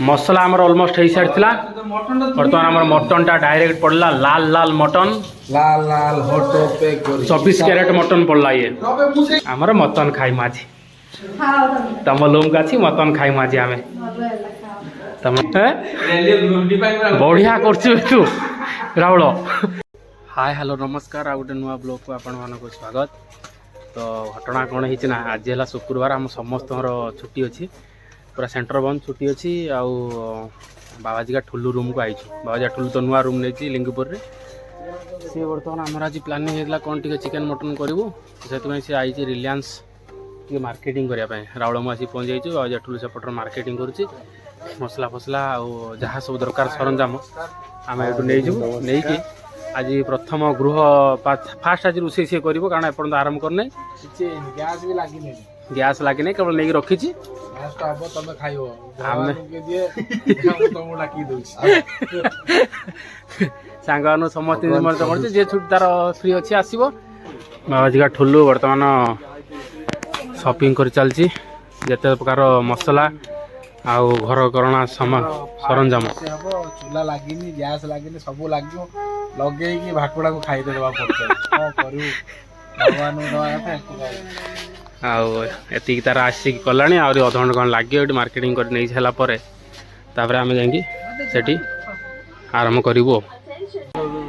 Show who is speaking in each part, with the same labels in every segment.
Speaker 1: मसला आमर ऑलमोस्ट हो सारी बर्तमान आम मटनटा डायरेक्ट पड़ला लाल लाल मटन
Speaker 2: लाल लाल होटो पे
Speaker 1: 24 कैरेट मटन पड़ला ये आमर मटन खाई माझी तम लुम गाची मटन खाई माझी आम तम बढ़िया कर राहुल हाय हेलो नमस्कार आ गोटे नुआ ब्लॉग को आपण मानक स्वागत। तो घटना कौन है ना आज है शुक्रवार आम समस्त छुट्टी अच्छी पूरा सेंटर बंद छुट्टी अच्छी आउ बाबाजी का ठुलू रूम को आई बाबाजी ठुलू तो नुआ रूम नहीं लिंगपुर रे सी बर्तमान आमर आज प्लानिंग होता कौन टी चिकेन मटन करूँ से सी आई रिलायंस टी मार्केटिंग करने राउल मुझे पहुँच जाइए बाबाजी ठुलू सेपटर मार्केटिंग करुच्ची मसला फसला और जहाँ सब दरकार सरंजाम आम ये नहीं कि आज प्रथम गृह फास्ट आज रोषे सी कर कारण एपर्त आरंभ करना
Speaker 2: गैस भी लगी नहीं
Speaker 1: गैस लगे नहीं केवल नहीं रखी सांग समस्त निमंत्रण कर जे छुट्टी तार फ्री अच्छी आसो बाबाजी का ठुलू बर्तमान शॉपिंग कर चलती जिते प्रकार मसला आउ घर करना सरंजाम
Speaker 2: चूल्हा लगे गैस लगे सब लगे लगे भाकुड़ा को खाई देवा पड़े
Speaker 1: आती तार आसिक कला अध घंटे कौन लगे मार्केटिंग कर नहीं सारापर आम जाकि आरंभ करूँ।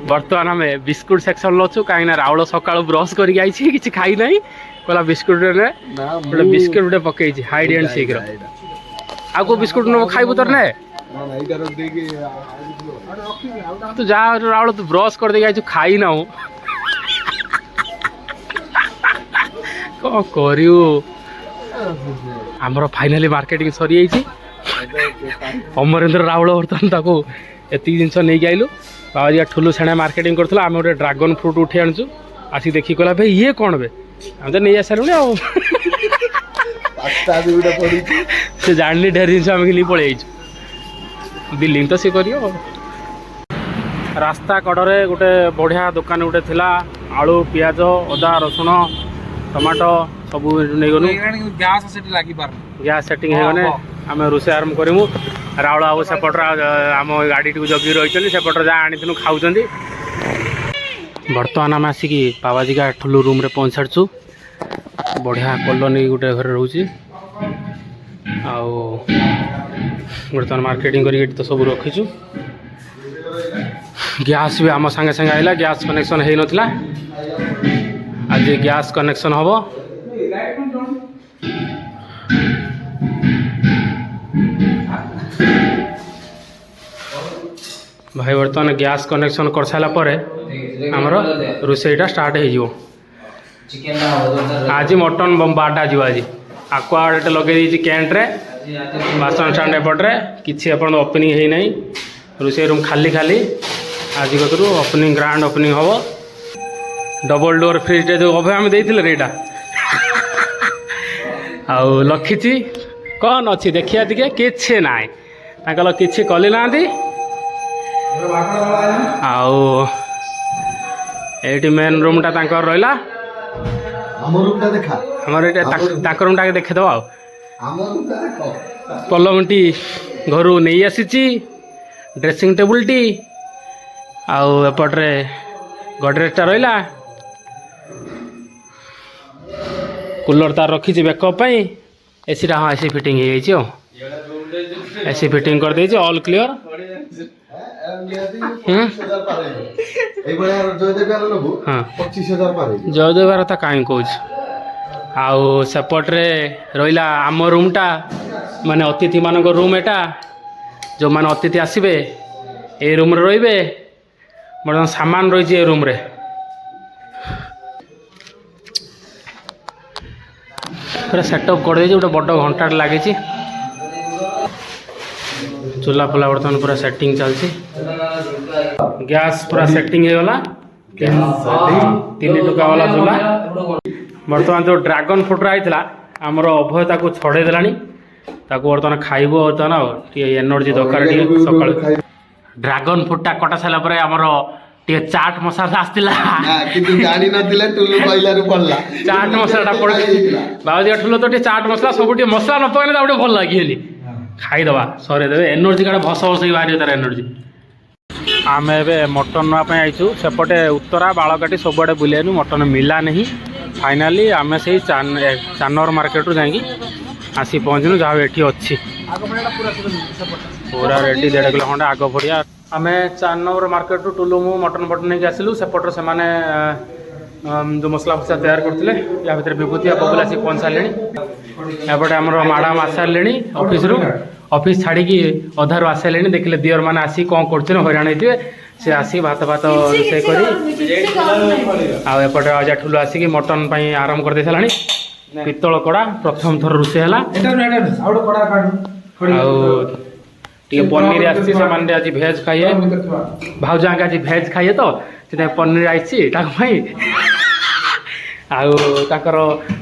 Speaker 1: बर्तमान आम बिस्कुट सेक्शन लचु कहीं राउल सका ब्रश कर खाई ना कहला बिस्कुट गोटे बिस्कुट गोटे पकई हाइड एंड शीघ्र आगो बिस्कुट न खाइबू तोर ने तू जा राउल तू ब्रश कर दे खाई ना कौन करू आमर फाइनाली मार्केटिंग सरी अमरेंद्र राउल बर्तमान एति जिनस नहीं आइलु बाबाजी ठुलू सेणा मार्केटिंग करूँ आम गोटे ड्रागन फ्रूट उठे आणुचु आसी देखी कहला भाई ये कौन बे आम तो नहीं आसारू से जाननी ढेर जिन आम नहीं पलि बिलिंग तो सी कर रास्ता कड़े गोटे बढ़िया दुकान गोटे थिला आलू पियाज अदा रसुण टमाटो सब नहीं गलु गैस सेटिंग होगने आम रोषे आरंभ करूँ राउल बाबू सेपटर आम गाड़ी टी जगी रही सेपटर जहाँ आनी खाऊँ। बर्तमान आम आसिक बाबाजी का ठुलू रूम रे पहुँच सारू बढ़िया कॉलोनी गोटे घर रोचे बर्तमान मार्केटिंग कर तो सब रखीचु गैस भी आम संगे संगे आइला गैस कनेक्शन हो नाला आज गैस कनेक्शन हम भाई बर्तमान गैस कनेक्शन कर सारापर आमर रोषेईटा स्टार्ट हो आज मटन बाटा जी आज आकुआटे लगे कैंट्रे बासन स्टाण्ड एपट्रे किसी ओपनिंग है ना रोषे रूम खाली खाली आज कतरू ओपनिंग ग्रांड ओपनिंग हम डबल डोर फ्रिज जो अभय आम देते रेटा आउ लखी कौन अच्छी देखिए टे कि ना कि कली ना ये मेन रूमटा रहा रूम टा देखेद पलंग टी घर नहीं आसी ड्रेसिंग टेबुल टी आउपटे गडरेजटा रहा कूलर तार रखी बैकअप एसी हाँ एसी फिटिंग हो एसी फिटिंग कर दे ऑल क्लियर जयदेव कथा कहीं कौच आउपटे रहा आम रूमटा माने अतिथि मान रूम एटा जो मैंने अतिथि आसबे ये रूम रे रे बर्तमान सामान रही है रूम रे पूरा सेटअप कर गोटे बड़ घंटा लगी चूल्हा फुला बर्तमान पूरा सेटिंग चलती गैस पूरा सेटिंग हो गला 3 टुका वाला चूल्हा बर्तमान जो ड्रैगन फ्रूट आई आमर अभय ताको छड़े देलानी बर्तमान खाइब बर्तमान एनर्जी दरकार सका ड्रैगन फ्रूटा कटा सारापर आमर टे चाट मसाला आसला चाट मसला पड़े बाबाजी ठुलो तो चाट मसला सब मसला न पकड़े भल लगे ଖାଇଦେବା ସରେଇଦେବେ ଏନର୍ଜି କାର୍ଡ଼ ଭସ ଭସ ହେଇକି ବାହାରିବ ତାର ଏନର୍ଜି। ଆମେ ଏବେ ମଟନ୍ ନେବା ପାଇଁ ଆଇଛୁ ସେପଟେ ଉତ୍ତରା ବାଳକାଟି ସବୁଆଡ଼େ ବୁଲେଇନୁ ମଟନ୍ ମିଲା ନାହିଁ। ଫାଇନାଲି ଆମେ ସେଇ ଚାନର ମାର୍କେଟରୁ ଯାଇକି ଆସି ପହଞ୍ଚିଲୁ ଯାହା ଏଠି ଅଛି ପୁରା ରେଡ଼ି 1.5 କିଲୋ ଖଣ୍ଡେ ଆଗ ପଡ଼ିଆ। ଆମେ ଚାନର ମାର୍କେଟରୁ ଟୁଲୁ ମୁଁ ମଟନ୍ ନେଇକି ଆସିଲୁ ସେପଟରେ ସେମାନେ ଯେଉଁ ମସଲା ଫସଲା ତିଆରି କରୁଥିଲେ ୟା ଭିତରେ ବିଭୂତି ବବୁଲ ଆସିକି ପହଞ୍ଚି ସାରିଲେଣି। ଏପଟେ ଆମର ମ୍ୟାଡ଼ାମ୍ ଆସିସାରିଲେଣି ଅଫିସ୍ ଛାଡ଼ିକି ଅଧାରୁ ଆସିସାରିଲେଣି ଦେଖିଲେ ଦିଅର ମାନେ ଆସିକି କ'ଣ କରୁଛନ୍ତି ହଇରାଣ ହେଇଥିବେ ସେ ଆସିକି ଭାତ ରୋଷେଇ କରି ଆଉ ଏପଟେ ଅଜା ଠୁଲୁ ଆସିକି ମଟନ୍ ପାଇଁ ଆରମ୍ଭ କରିଦେଇ ସାରିଲାଣି। ପିତ୍ତଳ କଡ଼ା ପ୍ରଥମ ଥର ରୋଷେଇ ହେଲା ଆଉ ଟିକେ ପନିର ଆସିଛି ସେମାନେ ଆଜି ଭେଜ୍ ଖାଇବେ ଭାଉଜ ଆଜି ଭେଜ୍ ଖାଇବେ ତ ସେଥିପାଇଁ ପନିର ଆସିଛି ତାଙ୍କ ପାଇଁ ଆଉ ତାଙ୍କର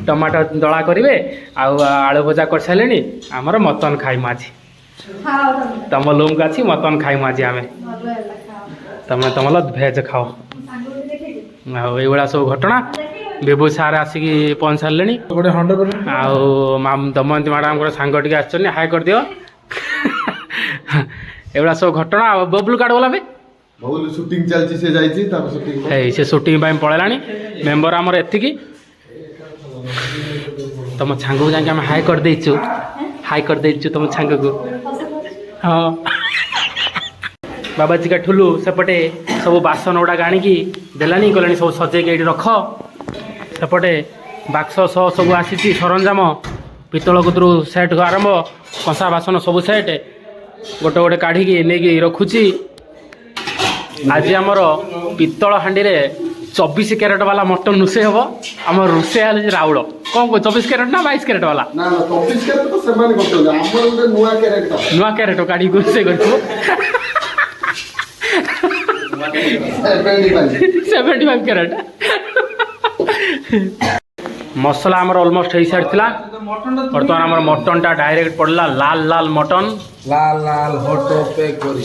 Speaker 1: ଟମାଟୋ ଦଳା କରିବେ ଆଉ ଆଳୁ ଭଜା କରିସାରିଲେଣି। ଆମର ମଟନ୍ ଖାଇମୁ ଆଜି ତମ ଲୁମ୍କୁ ଅଛି ମଟନ୍ ଖାଇମୁ ଆଜି ଆମେ ତମର ଭେଜ୍ ଖାଅ। ଆଉ ଏଇଭଳିଆ ସବୁ ଘଟଣା ବିଭୁ ସାର୍ ଆସିକି ପହଞ୍ଚି ସାରିଲେଣି ଆଉ ଦମୟନ୍ତୀ ମ୍ୟାଡ଼ାମଙ୍କର ସାଙ୍ଗ ଟିକେ ଆସିଛନ୍ତି ହାଇ କରିଦିଅ। ଏଗୁଡ଼ା ସବୁ ଘଟଣା ଆଉ ବବୁଲ କାର୍ଡ଼ ଗଲା
Speaker 3: ସୁଟିଂ ଚାଲିଛି ସେ ଯାଇଛି
Speaker 1: ସେ ସୁଟିଂ ପାଇଁ ପଳେଇଲାଣି। ମେମ୍ବର ଆମର ଏତିକି ତମ ସାଙ୍ଗକୁ ଯାଇକି ଆମେ ହାଇ କରିଦେଇଛୁ ତମ ସାଙ୍ଗକୁ। ହଁ ବାବାଜିକା ଠୁଲୁ ସେପଟେ ସବୁ ବାସନ ଗୁଡ଼ାକ ଆଣିକି ଦେଲାନି କହିଲାଣି ସବୁ ସଜେଇକି ଏଇଠି ରଖ। ସେପଟେ ବାକ୍ସ ସହ ସବୁ ଆସିଛି ସରଞ୍ଜାମ ପିତ୍ତଳ କୁତରୁ ସେଟ୍ ଆରମ୍ଭ କଂସା ବାସନ ସବୁ ସେଟ୍ ଗୋଟେ ଗୋଟେ କାଢ଼ିକି ନେଇକି ରଖୁଛି। ଆଜି ଆମର ପିତ୍ତଳ ହାଣ୍ଡିରେ 24 କ୍ୟାରେଟ୍ ବାଲା ମଟନ୍ ରୋଷେଇ ହେବ। ଆମର ରୋଷେଇ ହେଲେ ରାଉଳ କ'ଣ 24 କ୍ୟାରେଟ୍ ନା 22 କ୍ୟାରେଟ୍ ବାଲା ନୂଆ କ୍ୟାରେଟ୍ କାଢ଼ିକି ରୋଷେଇ କରିଥିବ 75 କ୍ୟାରେଟ୍। ମସଲା ଆମର ଅଲମୋଷ୍ଟ ହେଇସାରିଥିଲା ବର୍ତ୍ତମାନ ଆମର ମଟନ୍ଟା ଡାଇରେକ୍ଟ ପଡ଼ିଲା ଲାଲ ମଟନ୍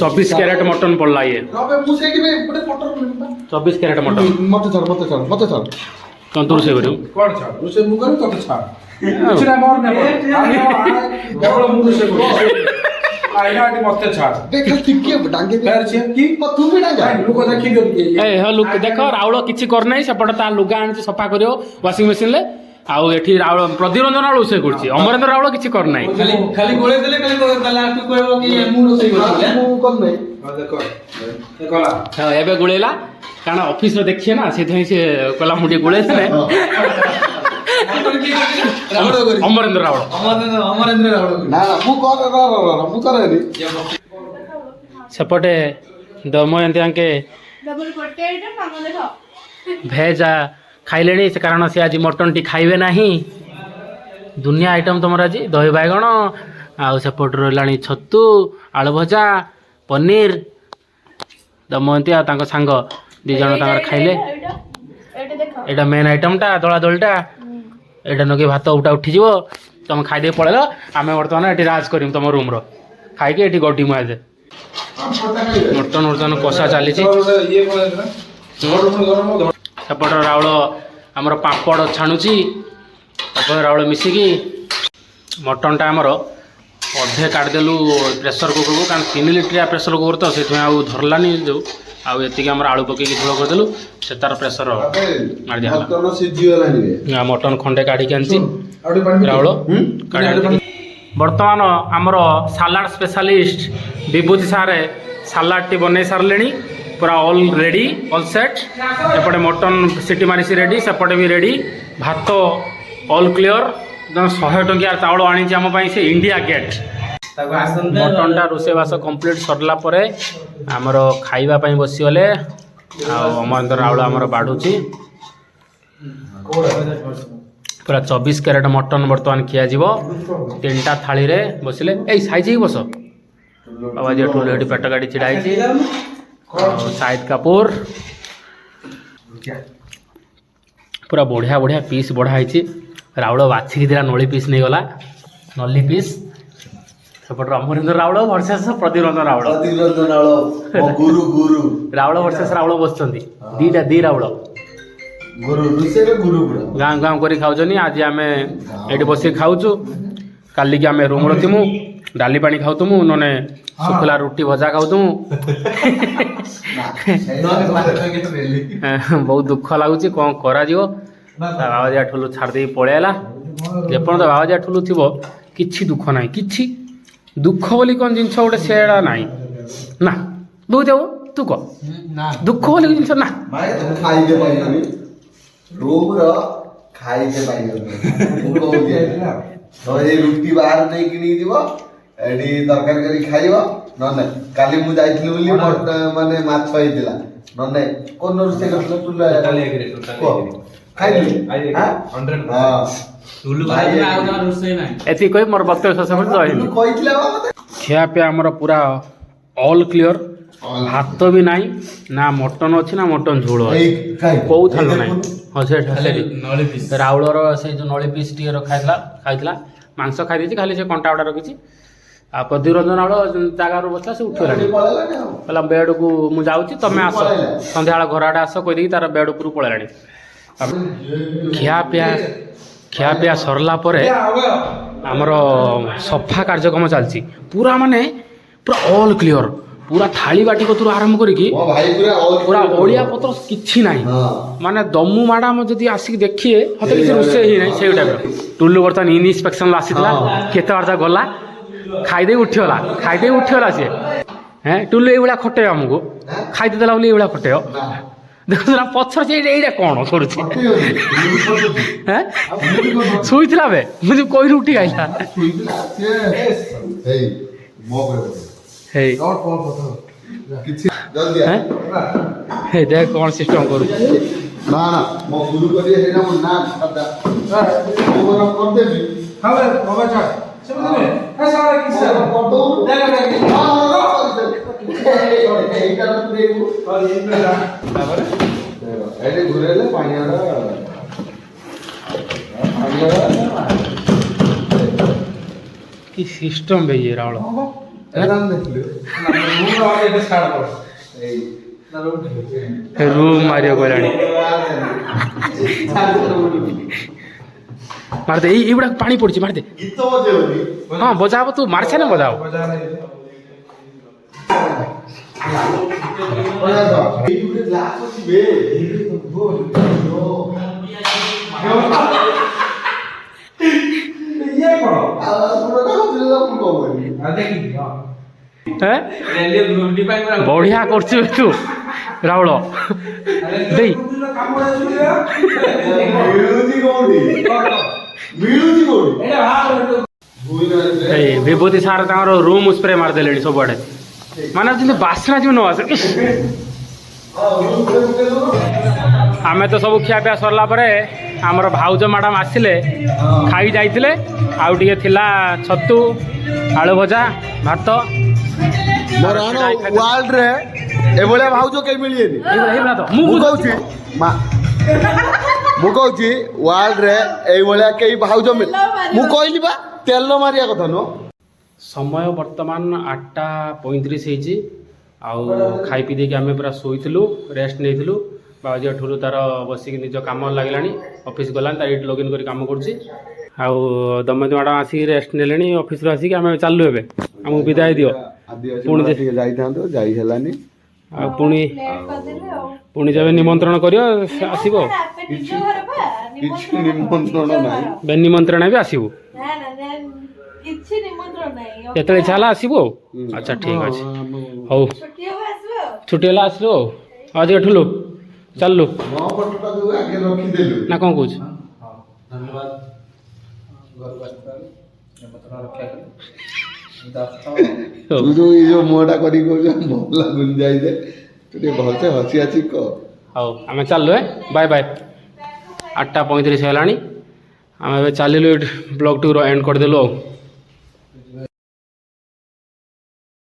Speaker 1: 24 କ୍ୟାରେଟ୍ ମଟନ୍ ପଡ଼ିଲା ଇଏ 24 କ୍ୟାରେଟ୍ ମଟନ୍ କ'ଣ ତୁ ରୋଷେଇ କରିବୁ ଦେଖ ରାଉଳ କିଛି କରିନାହିଁ ସେପଟେ ତା ଲୁଗା ଆଣିଛି ସଫା କରିବ ୱାସିଂ ମେସିନ୍ରେ ଆଉ ଏଠି ରାଉଳ ପ୍ରତିରଞ୍ଜନ ରାଉଳ ରୋଷେଇ କରୁଛି ଅମରେନ୍ଦ୍ର ରାଉଳ କିଛି କରିନାହିଁ ଏବେ ଗୋଳେଇଲା କାରଣ ଅଫିସରେ ଦେଖିଏ ନା ସେଥିପାଇଁ ସେ କହିଲା ମୁଁ ଟିକେ ଗୋଳେଇଥିଲେ ଅମରେନ୍ଦ୍ର ରାଉଳ ସେପଟେ ଦମୟନ୍ତୀ ଆଙ୍କେ ଭେଜ୍ ଖାଇଲେଣି ସେ କାରଣ ସେ ଆଜି ମଟନ୍ଟି ଖାଇବେ ନାହିଁ। ଦୁନିଆ ଆଇଟମ୍ ତୁମର ଆଜି ଦହି ବାଇଗଣ ଆଉ ସେପଟେ ରହିଲାଣି ଛତୁ ଆଳୁ ଭଜା ପନିର। ଦମୟନ୍ତୀ ଆଉ ତାଙ୍କ ସାଙ୍ଗ 2 ଜଣ ତାଙ୍କର ଖାଇଲେ। ଏଇଟା ମେନ୍ ଆଇଟମ୍ଟା ଦଳାଦଳିଟା ଏଇଟା ନଗେଇ ଭାତ ଉଠିଯିବ ତୁମେ ଖାଇଦେଇ ପଳେଇଲ। ଆମେ ବର୍ତ୍ତମାନ ଏଠି ରାଜ କରିମୁ ତୁମ ରୁମ୍ର ଖାଇକି ଏଠି ଗଡ଼ିମୁ ଆଜେ ମଟନ୍ ବର୍ତ୍ତମାନ କଷା ଚାଲିଛି। ସେପଟ ରାଉଳ ଆମର ପାମ୍ପଡ଼ ଛାଣୁଛି ତାପରେ ରାଉଳ ମିଶିକି ମଟନ୍ଟା ଆମର ଅଧେ କାଢ଼ିଦେଲୁ ପ୍ରେସର୍ କୁକର୍କୁ କାରଣ 3 ଲିଟରିଆ ପ୍ରେସର୍ କୁକର୍ ତ ସେଥିପାଇଁ ଆଉ ଧରିଲାନି ଯେଉଁ ଆଉ ଏତିକି ଆମର ଆଳୁ ପକେଇକି ଝୋଳ କରିଦେଲୁ ସେ ତାର ପ୍ରେସର ମାରିଦିଆ ମଟନ୍ ଖଣ୍ଡେ କାଢ଼ିକି ଆଣିଛି ରାଉଳ ବର୍ତ୍ତମାନ ଆମର ସାଲାଡ଼ ସ୍ପେଶାଲିଷ୍ଟ ବିଭୂତି ସାର୍ ସାଲାଡ଼ଟି ବନେଇ ସାରିଲେଣି ପୁରା ଅଲ୍ ରେଡ଼ି ଅଲ୍ ସେଟ୍। ଏପଟେ ମଟନ୍ ସିଟି ମାରିଛି ରେଡ଼ି ସେପଟେ ବି ରେଡ଼ି ଭାତ ଅଲ୍ କ୍ଲିଅର୍ 100 ଟଙ୍କିଆ ଚାଉଳ ଆଣିଛି ଆମ ପାଇଁ ସେ ଇଣ୍ଡିଆ ଗେଟ୍। ମଟନ୍ଟା ରୋଷେଇବାସ କମ୍ପ୍ଲିଟ୍ ସରିଲା ପରେ ଆମର ଖାଇବା ପାଇଁ ବସିଗଲେ ଆଉ ଅମରେନ୍ଦ୍ର ରାଉଳ ଆମର ବାଢ଼ୁଛି ପୁରା 24 କ୍ୟାରେଟ୍ ମଟନ୍ ବର୍ତ୍ତମାନ ଖିଆଯିବ 3ଟା ଥାଳିରେ ବସିଲେ ଏଇ ସାଇଜ୍ ହେଇକି ବସ ବାବା ଯେ ଠୁଲୁ ଏଠି ପେଟ ଗାଡ଼ି ଛିଡ଼ା ହେଇଛି ଆଉ ସାହିଦ କାପୁର ପୁରା ବଢ଼ିଆ ପିସ୍ ବଢ଼ା ହେଇଛି। ରାଉଳ ବାଛିକି ଦିଲା ନଳି ପିସ୍ ନେଇଗଲା ନଲି ପିସ୍ ସେପଟେ ଅମରେନ୍ଦ୍ର ରାଉଳ ଭର୍ସେସ୍ ପ୍ରତିରଞ୍ଜନ ରାଉଳ ରାଉଳ ଭର୍ସେସ୍ ରାଉଳ ବସୁଛନ୍ତି ଦି ରାଉଳ ଗାଁ କରି ଖାଉଛନ୍ତି। ଆଜି ଆମେ ଏଇଠି ବସିକି ଖାଉଛୁ କାଲିକି ଆମେ ରୁମ୍ରେ ଥିମୁ ଡାଲି ପାଣି ଖାଉଥିମୁ ନନେ ଶୁଖିଲା ରୁଟି ଭଜା ଖାଉଥିମୁ ବହୁତ ଦୁଃଖ ଲାଗୁଛି କ'ଣ କରାଯିବ। ତା ବାବାଜା ଠୁଲୁ ଛାଡ଼ି ଦେଇକି ପଳେଇଲା। ଯେପର୍ଯ୍ୟନ୍ତ ବାବାଜା ଠୁଲୁ ଥିବ କିଛି ଦୁଃଖ ନାହିଁ, କିଛି ଦୁଃଖ ବୋଲି କ'ଣ ଜିନିଷ ଗୋଟେ ସେଟା ନାହିଁ ନା। ବହୁତ ଯାଉ ତୁ କହ ଦୁଃଖ ବୋଲି ଜିନିଷ ନା।
Speaker 3: ଖାଇତେ ପାଇବନି ରୁମ୍ର ଖାଇତେ ପାଇବନି। ଏଇ ରୁଟି ବାହାରୁ ନେଇକି ଯିବ ଏଠି ତରକାରୀ କରି ଖାଇବ। ନହେଲେ କାଲି ମୁଁ ଯାଇଥିଲି ବୋଲି ମାନେ ମାଛ ହେଇଥିଲା। ନହେଲେ କୋନ ରୋଷେଇ କରିଥିଲା ଖାଇଲି।
Speaker 1: ଏତିକି କହି ମୋର ବକ୍ତବ୍ୟ ଶେଷ କରି ରହିଲି।
Speaker 3: କହିଥିଲା
Speaker 1: ଖିଆ ପିଆ ଆମର ପୁରା ଅଲ୍ କ୍ଲିଅର। ଭାତ ବି ନାହିଁ, ନା ମଟନ ଅଛି ନା ମଟନ ଝୋଳ ଅଛି, କୋଉ ଥାଲ ନାହିଁ। ହଁ ସେଠି ରାଉଳର ସେଇ ଯେଉଁ ନଳି ପିସ୍ ଟିକେ ଖାଇଥିଲା। ମାଂସ ଖାଇ ଦେଇଛି, ଖାଲି ସେ କଣ୍ଟା ଗୁଡ଼ା ରଖିଛି। ଆଉ ପ୍ରଦୀପରଞ୍ଜନ ରାଉଳ ଜାଗାରୁ ବସିଲା, ସେ ଉଠିଗଲାଣି। କହିଲା ବେଡ଼କୁ ମୁଁ ଯାଉଛି, ତମେ ଆସ ସନ୍ଧ୍ୟାବେଳେ ଘର ଆଡ଼େ ଆସ କହିଦେଇକି ତାର ବେଡ଼ ଉପରକୁ ପଳେଇଲାଣି। ଖିଆପିଆ ସରିଲା ପରେ ଆମର ସଫା କାର୍ଯ୍ୟକ୍ରମ ଚାଲିଛି। ପୁରା ମାନେ ପୁରା ଅଲ୍ କ୍ଲିଅର, ପୁରା ଥାଳି ବାଟି କତରୁ ଆରମ୍ଭ କରିକି ପୁରା ଅଳିଆ ପତ୍ର କିଛି ନାହିଁ। ମାନେ ଦମୁ ମ୍ୟାଡ଼ାମ ଯଦି ଆସିକି ଦେଖିବେ ହତେ କିଛି ରୋଷେଇ ହେଇନାହିଁ ସେଇ ଟାଇପ୍ର। ଟୁଲୁ ବର୍ତ୍ତମାନ ଇନ୍ସପେକ୍ସନ୍ ଆସିଥିଲା, କେତେ ବାଟ ଗଲା, ଖାଇଦେଇ ଉଠିଗଲା ସିଏ। ଟୁଲୁ ଏଇଭଳିଆ ଖଟେଇବ ଆମକୁ, ଖାଇତେ ଦେଲା ବୋଲି ଏଇଭଳିଆ ଖଟେଇବ। ଦେଖୁଥିଲା ପଛରେ ସେ ଏଇଟା କ'ଣ କରୁଛି। ଶୋଇଥିଲା ବେ ମୁଁ ଯୋଉ କହିଲି ଉଠି ଆଇଲା। ହେଇ ଦେଖ କ'ଣ ସିଷ୍ଟମ କରୁଛି।
Speaker 3: ନା ମୋ ଗୁରୁ କରିବେ ସେଇଟା ମୋ ନା କରିଦେବି। ଘୁରେଇଲେ ପାଣି
Speaker 1: କି ସିଷ୍ଟମ ବେ ଇଏ ରାଉଳ। ରୁମ୍ ମାରିବାକୁ ଗଲାଣି। ମାରିଦେ, ଏଇଗୁଡା ପାଣି ପଡିଛି, ମାରିଦେ।
Speaker 3: ଗୀତ ବଜେଇବନି।
Speaker 1: ହଁ ବଜା ହବ, ତୁ ମାରିଛେ ନା ବଜା ହବ। ବଢିଆ କରୁଛୁ ତୁ ରାଉଳ ଦେଇ। ବିଭୂତି ସାର୍ ତାଙ୍କର ରୁମ୍ ସ୍ପ୍ରେ ମାରିଦେଲେଣି ସବୁଆଡେ, ମାନେ ଯେମିତି ବାସ୍ନା ଯେମିତି ନ ଆସେ। ଆମେ ତ ସବୁ ଖିଆପିଆ ସରିଲା ପରେ ଆମର ଭାଉଜ ମ୍ୟାଡ଼ାମ ଆସିଲେ, ଖାଇ ଯାଇଥିଲେ। ଆଉ ଟିକେ ଥିଲା ଛତୁ, ଆଳୁ ଭଜା, ଭାତ।
Speaker 3: ୱାର୍ଲଡରେ ଏଭଳିଆ ଭାଉଜ କେହି ମିଳିବେନି। ମୁଁ କହୁଛି ୱାର୍ଲଡରେ ଏଇଭଳିଆ କେହି ଭାଉଜ ମୁଁ କହିଲି ବା ତେଲ ମାରିବା କଥା ନୁହଁ।
Speaker 1: ସମୟ ବର୍ତ୍ତମାନ 8:35 ହେଇଛି। ଆଉ ଖାଇ ପିଇ ଦେଇକି ଆମେ ପୁରା ଶୋଇଥିଲୁ, ରେଷ୍ଟ ନେଇଥିଲୁ। ବାବାଜୀ ଠୁଲୁ ତାର ବସିକି ନିଜ କାମ ଲାଗିଲାଣି, ଅଫିସ୍ ଗଲାଣି, ତାର ଏଇଠି ଲଗ୍ଇନ୍ କରି କାମ କରୁଛି। ଆଉ ଦମୟନ୍ତୀ ମ୍ୟାଡ଼ାମ ଆସିକି ରେଷ୍ଟ ନେଲେଣି ଅଫିସ୍ରୁ ଆସିକି। ଆମେ ଚାଲିଲୁ ଏବେ, ଆମକୁ ବିଦାୟ ଦିଅ। ପୁଣି
Speaker 3: ଟିକେ ଯାଇଥାନ୍ତୁ, ଯାଇ ହେଲାନି।
Speaker 1: ଆଉ ପୁଣି ଯେବେ ନିମନ୍ତ୍ରଣ କରିବ ଆସିବ।
Speaker 3: କିଛି ନିମନ୍ତ୍ରଣ ନାହିଁ,
Speaker 1: ନିମନ୍ତ୍ରଣ ବି ଆସିବୁ, ଯେତେବେଳେ ଇଚ୍ଛା ହେଲା ଆସିବୁ ଆଉ। ଆଚ୍ଛା ଠିକ୍ ଅଛି, ହଉ ଛୁଟି ହେଲା ଆସିଲୁ ଆଉ। ଆଜି ଏଠୁଲୁ ଚାଲିଲୁ ନା କ'ଣ କହୁଛୁ?
Speaker 3: ଯୋଉ ମୁହଁଟା କରିକି କହୁଛୁ ଭଲ ଲାଗୁନି, ଯାଇଦେ ଟିକେ ଭଲସେ ହସି ଆସି କହ।
Speaker 1: ହଉ ଆମେ ଚାଲିଲୁ, ବାଏ ବାଏ। 8:35 ହେଲାଣି, ଆମେ ଏବେ ଚାଲିଲୁ, ଏଇଠି ବ୍ଲଗ୍ଟିକୁ ଏଣ୍ଡ କରିଦେଲୁ ଆଉ।